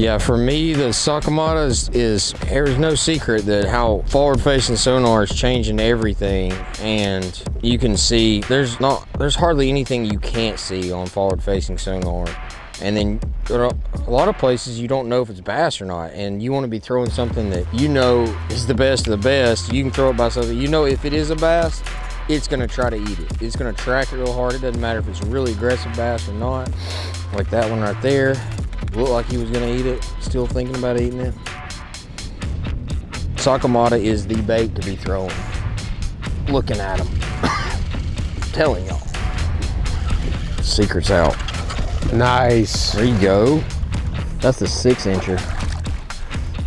Yeah, for me, the Sakamata is there's no secret that how forward-facing sonar is changing everything, and you can see there's hardly anything you can't see on forward-facing sonar. And then a lot of places you don't know if it's bass or not, and you want to be throwing something that you know is the best of the best. You can throw it by something you know if it is a bass, it's gonna try to eat it. It's gonna track it real hard. It doesn't matter if it's really aggressive bass or not. Like that one right there. Looked like he was gonna eat it. Still thinking about eating it. Sakamata is the bait to be thrown. Looking at him. Telling y'all. Secret's out. Nice. There you go. That's the 6-incher.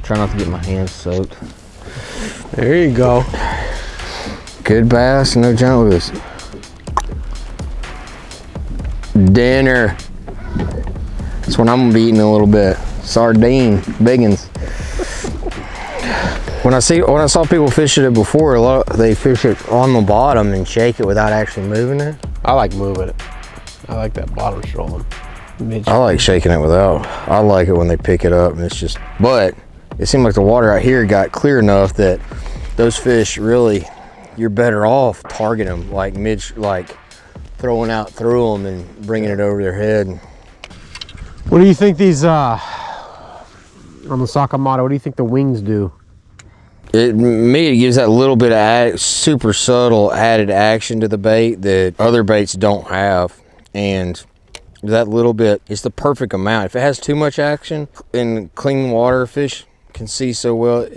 Try not to get my hands soaked. There you go. Good bass, no giant lewis. Dinner. That's what I'm gonna be eating in a little bit. Sardine, biggins. When I saw people fish it before, they fish it on the bottom and shake it without actually moving it. I like moving it. I like that bottom strolling. I like shaking it without. I like it when they pick it up and it's just, but it seemed like the water out here got clear enough that those fish really, you're better off targeting them, like throwing out through them and bringing it over their head. What do you think these, on the Sakamata, what do you think the wings do? It gives that little bit of super subtle added action to the bait that other baits don't have. And that little bit is the perfect amount. If it has too much action in clean water, fish can see so well,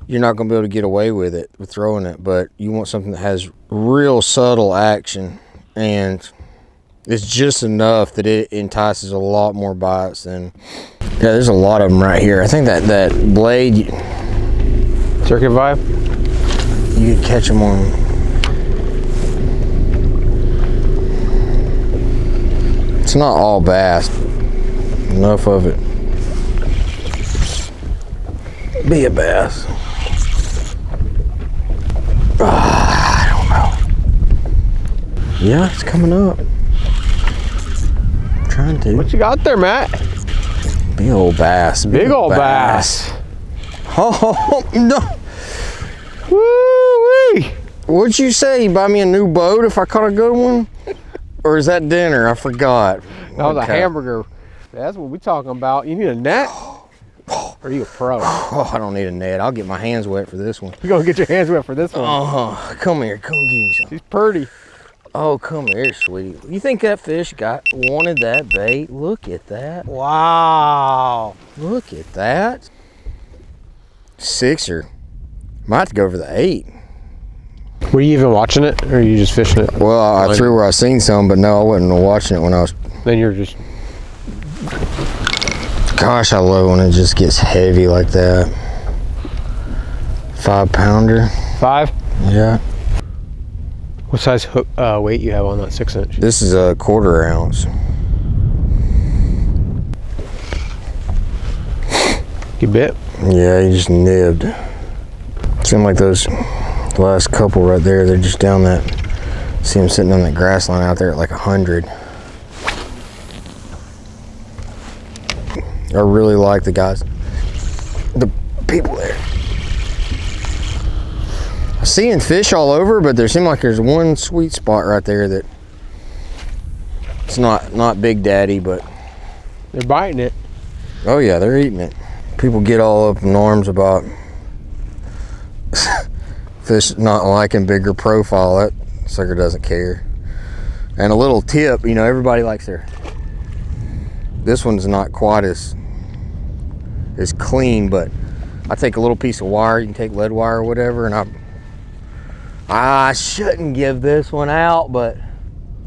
you're not going to be able to get away with it, with throwing it. But you want something that has real subtle action, and it's just enough that it entices a lot more bites than, yeah, there's a lot of them right here. I think that blade, Circuit vibe? You could catch them on, it's not all bass, enough of it be a bass. I don't know. Yeah, it's coming up. I'm trying to. What you got there, Matt? Big old bass. Big old bass. Oh, no. Woo-wee. What'd you say? You buy me a new boat if I caught a good one? Or is that dinner? I forgot. That was a hamburger. That's what we're talking about. You need a net? Or are you a pro? Oh, I don't need a net. I'll get my hands wet for this one. You're going to get your hands wet for this one. Come here. Come give me some. She's pretty. Oh, come here, sweetie. You think that fish wanted that bait? Look at that. Wow. Look at that. 6er. Might have to go for the 8. Were you even watching it, or are you just fishing it? Well, I threw where I seen some, but no, I wasn't watching it when I was. Then you're just. Gosh, I love when it just gets heavy like that. 5-pounder. 5? Yeah. What size hook, weight you have on that 6-inch? This is a 1/4 ounce. You bit? Yeah, he just nibbed. Seemed like those last couple right there, they're just down that. See them sitting on that grass line out there at like 100. I really like the people there. I'm seeing fish all over, but there seems like there's one sweet spot right there that it's not Big Daddy, but they're biting it. Oh yeah, they're eating it. People get all up in arms about fish not liking bigger profile. That sucker doesn't care. And a little tip, you know, everybody likes their. This one's not quite as clean, but I take a little piece of wire. You can take lead wire or whatever, and I shouldn't give this one out, but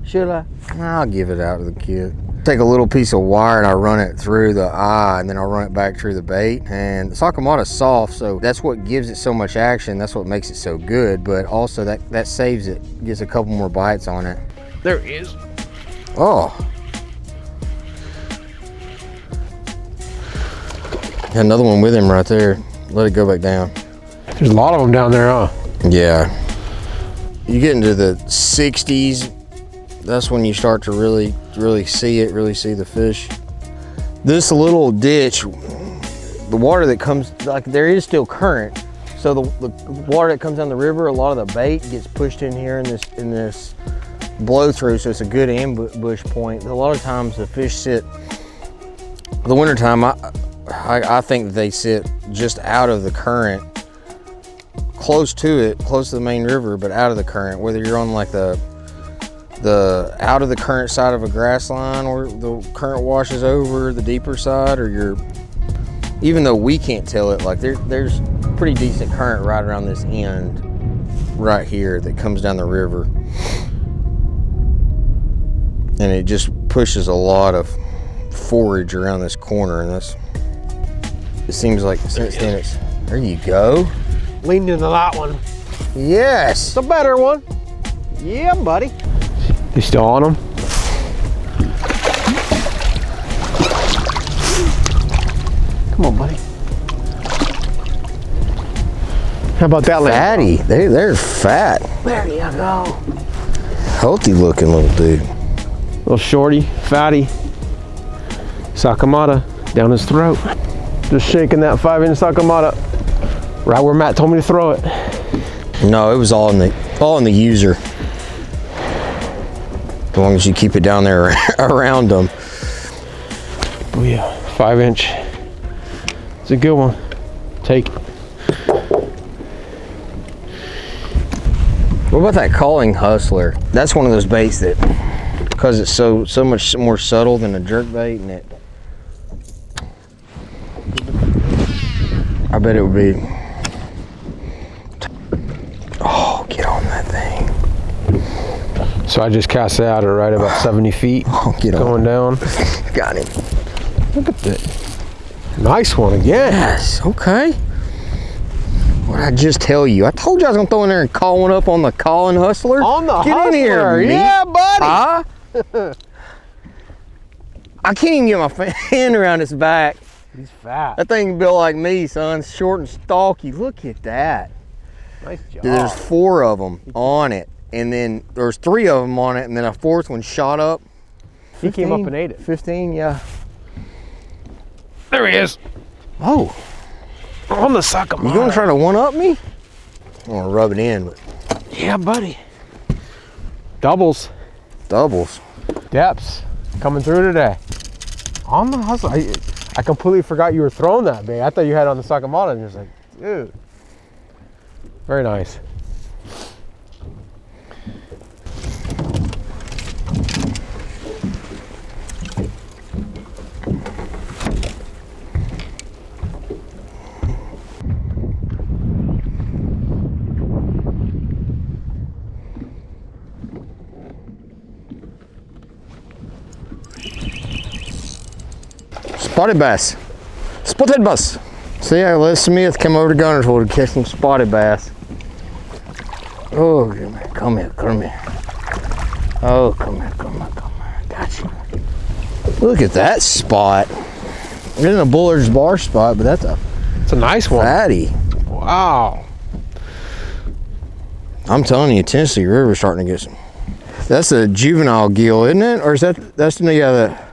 should I? I'll give it out to the kid. Take a little piece of wire and I run it through the eye, and then I'll run it back through the bait. And the Sakamata's soft, so that's what gives it so much action. That's what makes it so good, but also that saves it, gets a couple more bites on it. There he is. Oh. Got another one with him right there. Let it go back down. There's a lot of them down there, huh? Yeah. You get into the 60s, that's when you start to really see it, really see the fish. This little ditch, the water that comes, like there is still current. So the water that comes down the river, a lot of the bait gets pushed in here in this blow through, so it's a good ambush point. A lot of times the fish sit, the wintertime, I think they sit just out of the current, close to it, close to the main river, but out of the current, whether you're on like the out of the current side of a grass line or the current washes over the deeper side, or you're, even though we can't tell it, like there's pretty decent current right around this end right here that comes down the river, and it just pushes a lot of forage around this corner, and it seems like since then it's, there you go. Leaned into that one. Yes, The better one. Yeah, buddy. You still on them? Come on, buddy. How about that leg? fatty. They're fat, There you go. healthy looking little dude. Little shorty, fatty. Sakamata down his throat. Just shaking that 5-inch Sakamata right where Matt told me to throw it. No, it was all in the user. As long as you keep it down there around them. Oh yeah, 5-inch. It's a good one. Take it. What about that calling hustler? That's one of those baits that, because it's so much more subtle than a jerk bait, and I bet it would be. Oh, get on that thing. So I just cast it out at right about 70 feet. Oh, get on. Going down. Got him. Look at that. Nice one again. Yes, okay. What did I just tell you? I told you I was gonna throw in there and call one up on the calling hustler. On the Get hustler. in here, Yeah, buddy. Huh? I can't even get my hand around his back. He's fat. That thing built like me, son. Short and stalky. Look at that. Nice job. Dude, there's 4 of them on it, and then there's 3 of them on it, and then a 4th one shot up. He came up and ate it. 15, yeah. There he is. Oh, On the Sakamata. you gonna try to one-up me? I'm gonna rub it in, but Yeah, buddy. Doubles. doubles. Deps. Coming through today. On the hustle. I completely forgot you were throwing that bait. I thought you had it on the Sakamata, and you're just like, dude. Very nice. Spotted bass. Spotted bass. See, Les Smith come over to Guntersville to catch some spotted bass. Oh, come here, come here. Oh, come here. Gotcha. Look at that spot. It isn't a Bullard's bar spot, but that's a It's a nice one. fatty. Wow. I'm telling you, Tennessee River's starting to get some. That's a juvenile gill, isn't it? Or is that's the, yeah,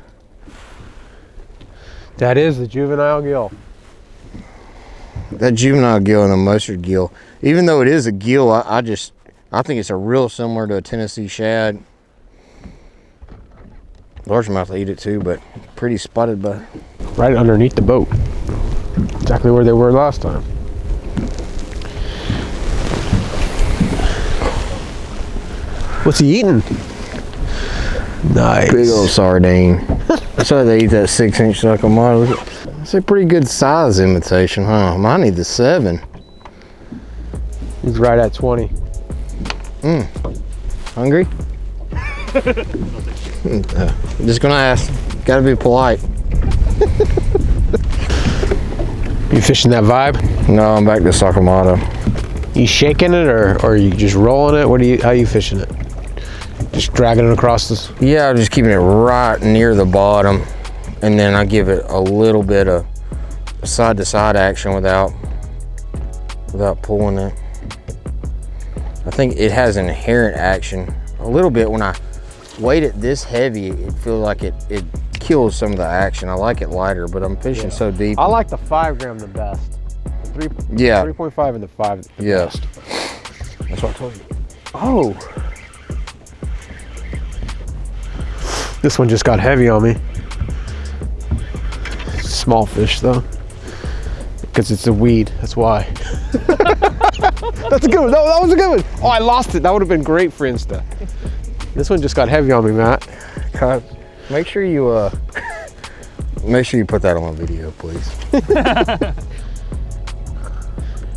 That is the juvenile gill. that juvenile gill and the mustard gill. Even though it is a gill, I think it's a real similar to a Tennessee shad. Largemouth will eat it too, but pretty spotted by. Right underneath the boat. Exactly where they were last time. What's he eating? Nice. Big old sardine. That's why they eat that 6-inch Sakamata. It's a pretty good size imitation, huh? Mine need the 7. He's right at 20. Hungry? Just gonna ask. Gotta be polite. You fishing that vibe? No, I'm back to Sakamata. You shaking it or are you just rolling it? How you fishing it? Just dragging it across this? Yeah, I'm just keeping it right near the bottom, and then I give it a little bit of side-to-side action without pulling it. I think it has inherent action a little bit. When I weight it this heavy, it feels like it kills some of the action. I like it lighter, but I'm fishing so deep. I like the 5 gram the best. The 3.5 and the 5 the best. That's what I told you. Oh. This one just got heavy on me. Small fish though. Because it's a weed, that's why. That's a good one. No, that was a good one. Oh, I lost it. That would have been great for Insta. This one just got heavy on me, Matt. God, make sure you put that on video, please.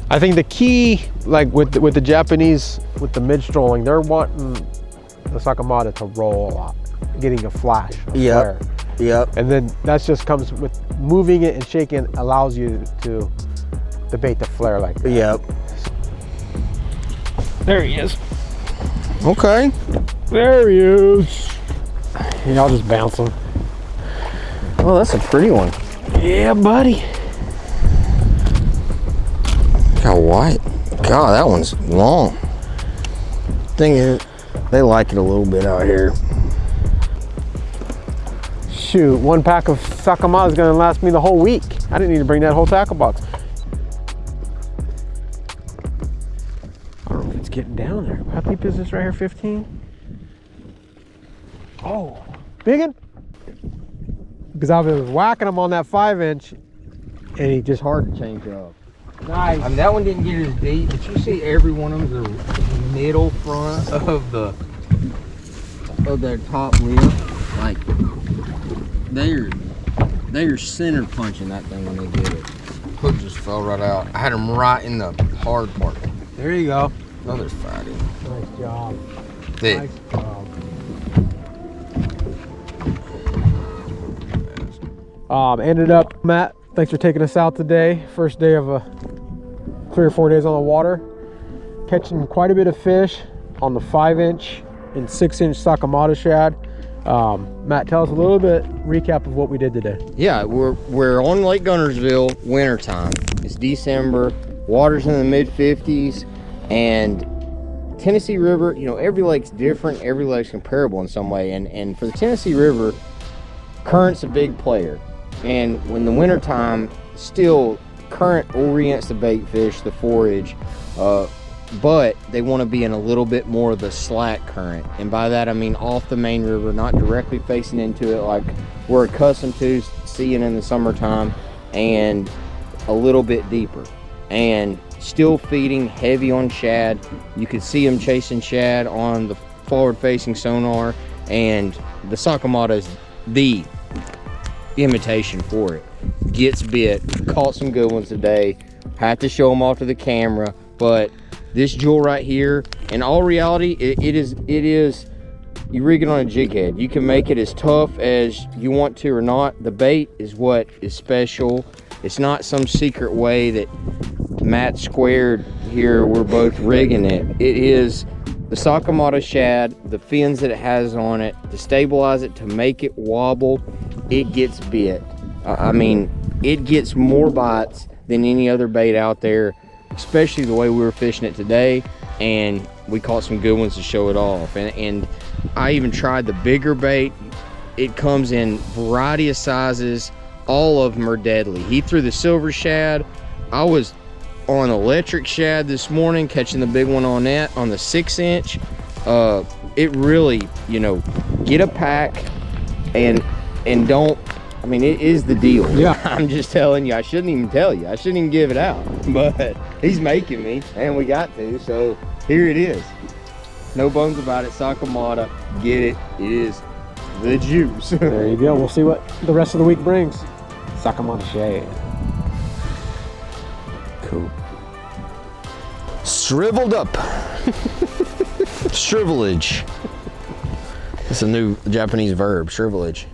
I think the key, like with the Japanese, with the mid-strolling, they're wanting the Sakamata to roll a lot, getting a flash, a flare. Yep. And then that just comes with moving it and shaking allows you to the bait to flare like that. Yep. There he is. Okay. There he is. Yeah, I'll just bounce him. Oh, that's a pretty one. Yeah, buddy. Look how white. God, that one's long. Thing is, they like it a little bit out here. Shoot, 1 pack of Sakamata is gonna last me the whole week. I didn't need to bring that whole tackle box. I don't know if it's getting down there. How deep is this right here, 15? Oh, big one? Because I was whacking him on that 5-inch and he just hard to change up. Nice. I mean, that one didn't get as deep, but you see every one of them, the middle front of their top lip, like they're center punching that thing when they get it. Hook just fell right out. I had him right in the hard part. There you go. Another fatty. Nice job. Thick. Nice job. Ended up, Matt, thanks for taking us out today. First day of 3 or 4 days on the water. Catching quite a bit of fish on the 5-inch and 6-inch Sakamata Shad. Matt, tell us a little bit, recap of what we did today. Yeah, we're on Lake Guntersville, wintertime. It's December, water's in the mid-50s, and Tennessee River, you know, every lake's different, every lake's comparable in some way, and for the Tennessee River, current's a big player. And when the wintertime, still current orients the bait fish, the forage, but they want to be in a little bit more of the slack current, and by that I mean off the main river, not directly facing into it like we're accustomed to seeing in the summertime, and a little bit deeper, and still feeding heavy on shad. You could see them chasing shad on the forward facing sonar, and the Sakamata is the imitation for it. Gets bit, caught some good ones today, had to show them off to the camera, but this jewel right here, in all reality, it is you rig it on a jig head. You can make it as tough as you want to or not. The bait is what is special. It's not some secret way that Matt squared here, we're both rigging it. It is the Sakamata Shad, the fins that it has on it, to stabilize it, to make it wobble. It gets bit. I mean, it gets more bites than any other bait out there, especially the way we were fishing it today, and we caught some good ones to show it off. And I even tried the bigger bait. It comes in variety of sizes. All of them are deadly. He threw the silver shad. I was on electric shad this morning, catching the big one on that, on the 6-inch. It really, you know, get a pack and don't, I mean, it is the deal. Yeah. I'm just telling you, I shouldn't even tell you. I shouldn't even give it out, but he's making me, and we got to, so here it is. No bones about it. Sakamata, get it. It is the juice. There you go. We'll see what the rest of the week brings. Sakamata Shad. Cool. Shriveled up. Shrivelage. It's a new Japanese verb, shrivelage.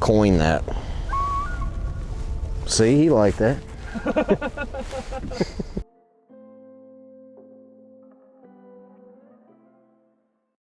Coin that. See, he liked that.